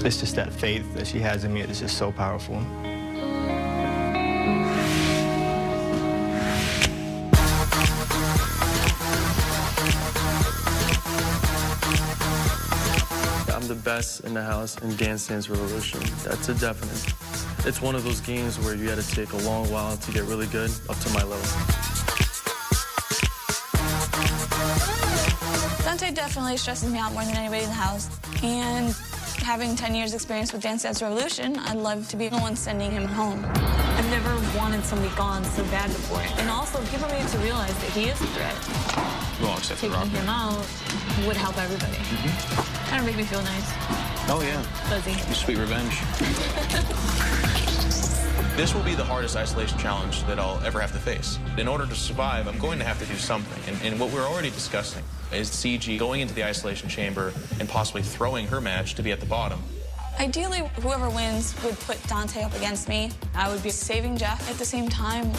It's just that faith that she has in me. It's just so powerful. I'm the best in the house in Dance Dance Revolution. That's a definite. It's one of those games where you had to take a long while to get really good up to my level. Dante definitely stresses me out more than anybody in the house. And having 10 years experience with Dance Dance Revolution, I'd love to be the one sending him home. I've never wanted somebody gone so bad before. And also, people need to realize that he is a threat. Well, except for Taking him out would help everybody. Kind of make me feel nice. Oh, yeah. Fuzzy. Sweet revenge. This will be the hardest isolation challenge that I'll ever have to face. In order to survive, I'm going to have to do something. And what we're already discussing is CG going into the isolation chamber and possibly throwing her match to be at the bottom. Ideally, whoever wins would put Dante up against me. I would be saving Jeff at the same time.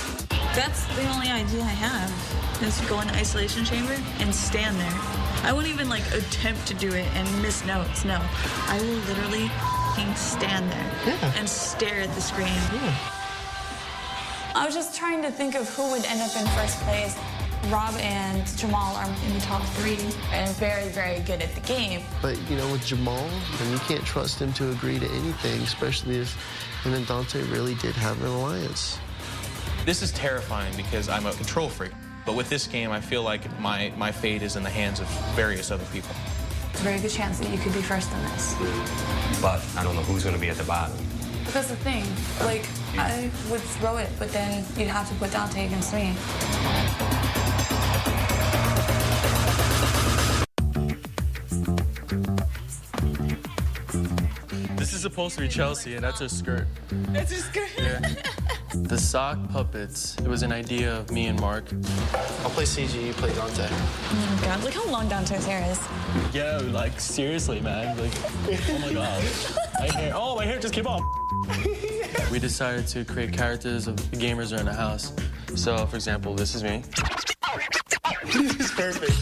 That's the only idea I have, is to go in the isolation chamber and stand there. I wouldn't even, like, attempt to do it and miss notes, no. I will literally f***ing stand there and stare at the screen. I was just trying to think of who would end up in first place. Rob and Jamal are in the top 3 and very, very good at the game. But, you know, with Jamal, and you can't trust him to agree to anything, especially if him and Dante really did have an alliance. This is terrifying because I'm a control freak. But with this game, I feel like my fate is in the hands of various other people. It's a very good chance that you could be first in this. But I don't know who's going to be at the bottom. But that's the thing. Like, I would throw it, but then you'd have to put Dante against me. This is supposed to be Chelsea, and that's her skirt. That's her skirt? Yeah. The sock puppets, it was an idea of me and Mark. I'll play CG, you play Dante. Oh my God, look how long Dante's hair is. Yeah, like, seriously, man. Like, oh my God. My hair just came off. We decided to create characters of the gamers are in the house. So, for example, this is me. This is perfect.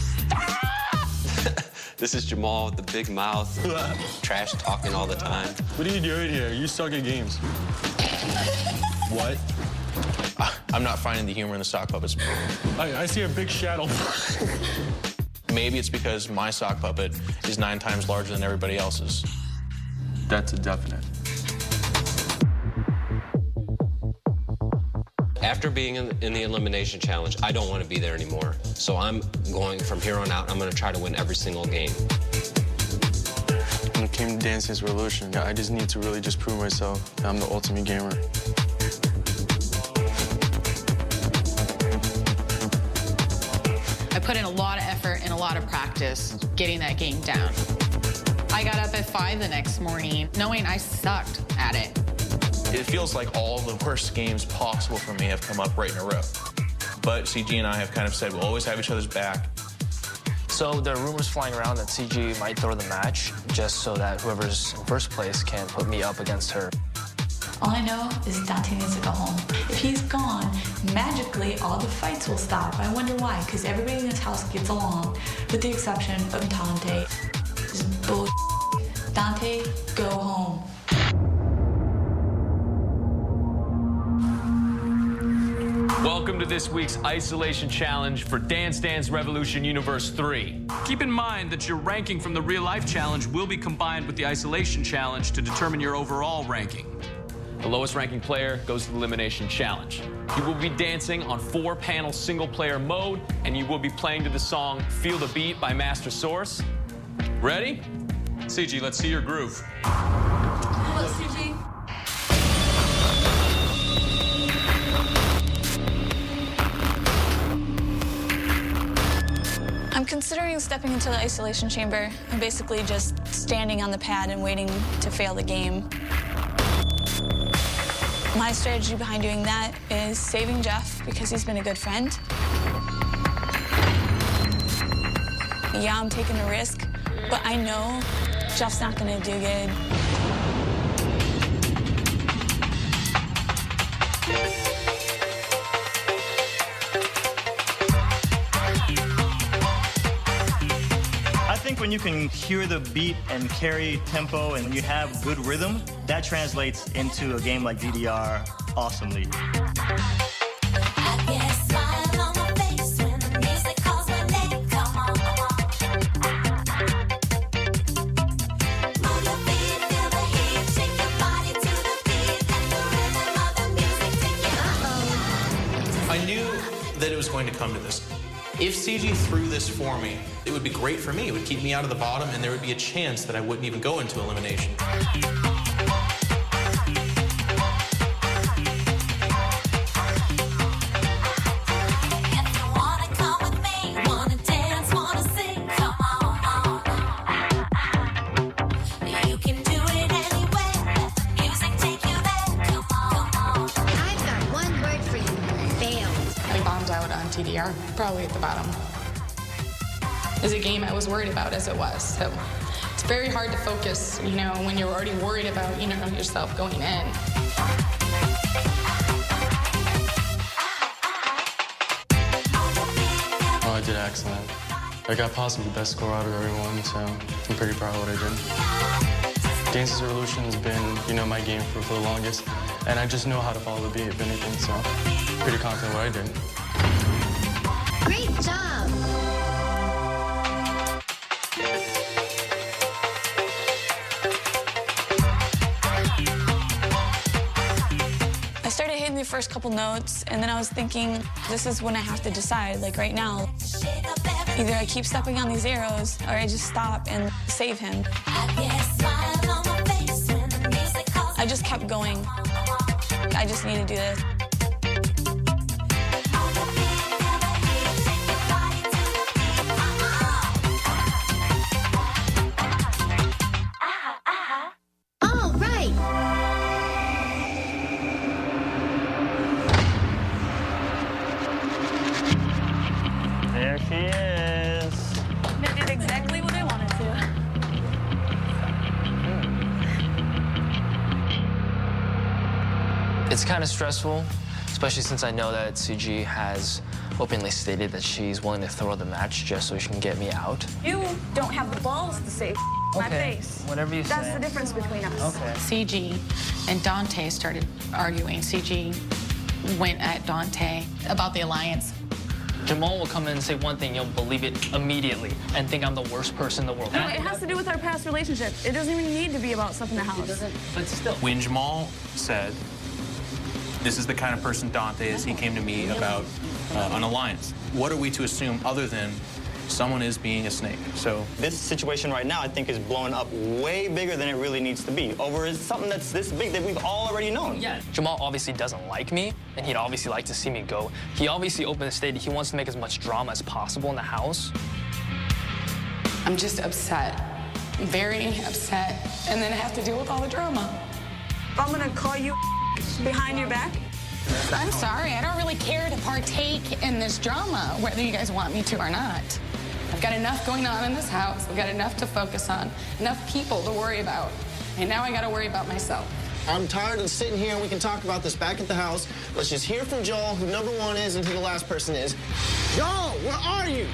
This is Jamal with the big mouth, trash talking all the time. What are you doing here? You suck at games. What? I'm not finding the humor in the sock puppets. I see a big shadow. Maybe it's because my sock puppet is 9 times larger than everybody else's. That's a definite. After being in the elimination challenge, I don't want to be there anymore. So I'm going from here on out, I'm going to try to win every single game. When it came to Dance Dance Revolution, I just need to really just prove myself that I'm the ultimate gamer. I put in a lot of effort and a lot of practice getting that game down. I got up at 5 the next morning knowing I sucked at it. It feels like all the worst games possible for me have come up right in a row. But CG and I have kind of said we'll always have each other's back. So there are rumors flying around that CG might throw the match just so that whoever's in first place can put me up against her. All I know is Dante needs to go home. If he's gone, magically all the fights will stop. I wonder why, because everybody in this house gets along, with the exception of Dante. This is bull. Dante, go home. Welcome to this week's Isolation Challenge for Dance Dance Revolution Universe 3. Keep in mind that your ranking from the Real Life Challenge will be combined with the Isolation Challenge to determine your overall ranking. The lowest ranking player goes to the Elimination Challenge. You will be dancing on 4-panel single-player mode, and you will be playing to the song Feel the Beat by Master Source. Ready? CG, let's see your groove. Hello, CG. I'm considering stepping into the isolation chamber. I'm basically just standing on the pad and waiting to fail the game. My strategy behind doing that is saving Jeff because he's been a good friend. Yeah, I'm taking a risk, but I know Jeff's not gonna do good. I think think when you can hear the beat and carry tempo and you have good rhythm, that translates into a game like DDR awesomely. I knew that it was going to come to this. If CG threw this for me, it would be great for me. It would keep me out of the bottom, and there would be a chance that I wouldn't even go into elimination. TDR, probably at the bottom. It's a game I was worried about as it was, so it's very hard to focus, you know, when you're already worried about, you know, yourself going in. Oh, I did excellent. I got possibly the best score out of everyone, so I'm pretty proud of what I did. Dance Dance Revolution has been, you know, my game for the longest, and I just know how to follow the beat, if anything, so pretty confident what I did. Great job! I started hitting the first couple notes, and then I was thinking, this is when I have to decide, like right now. Either I keep stepping on these arrows, or I just stop and save him. I just kept going. I just need to do this. All right! There she is. They did exactly what I wanted to. It's kind of stressful, especially since I know that CG has openly stated that she's willing to throw the match just so she can get me out. You don't have the balls to say my face. Whatever you say. That's the difference between us. Okay. CG and Dante started arguing. CG went at Dante about the alliance. Jamal will come in and say one thing, you'll believe it immediately and think I'm the worst person in the world. No, it has to do with our past relationship. It doesn't even need to be about stuff in the house. But still. When Jamal said, this is the kind of person Dante is, he came to me about an alliance. What are we to assume other than someone is being a snake? So This situation right now, I think, is blowing up way bigger than it really needs to be over something that's this big that we've all already known. Yeah. Jamal obviously doesn't like me, and he'd obviously like to see me go. He obviously openly stated he wants to make as much drama as possible in the house. I'm just upset, very upset, and then I have to deal with all the drama. I'm gonna call you behind your back. I'm sorry, I don't really care to partake in this drama, whether you guys want me to or not. I've got enough going on in this house. I've got enough to focus on, enough people to worry about, and now I gotta worry about myself. I'm tired of sitting here and we can talk about this back at the house. Let's just hear from Joel who number one is and who the last person is. Joel, where are you?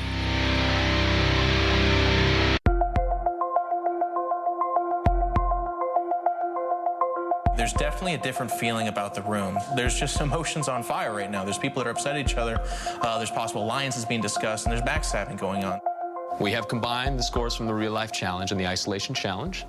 there's definitely a different feeling about the room. There's just emotions on fire right now. There's people that are upset at each other. There's possible alliances being discussed, and there's backstabbing going on. We have combined the scores from the real-life challenge and the isolation challenge.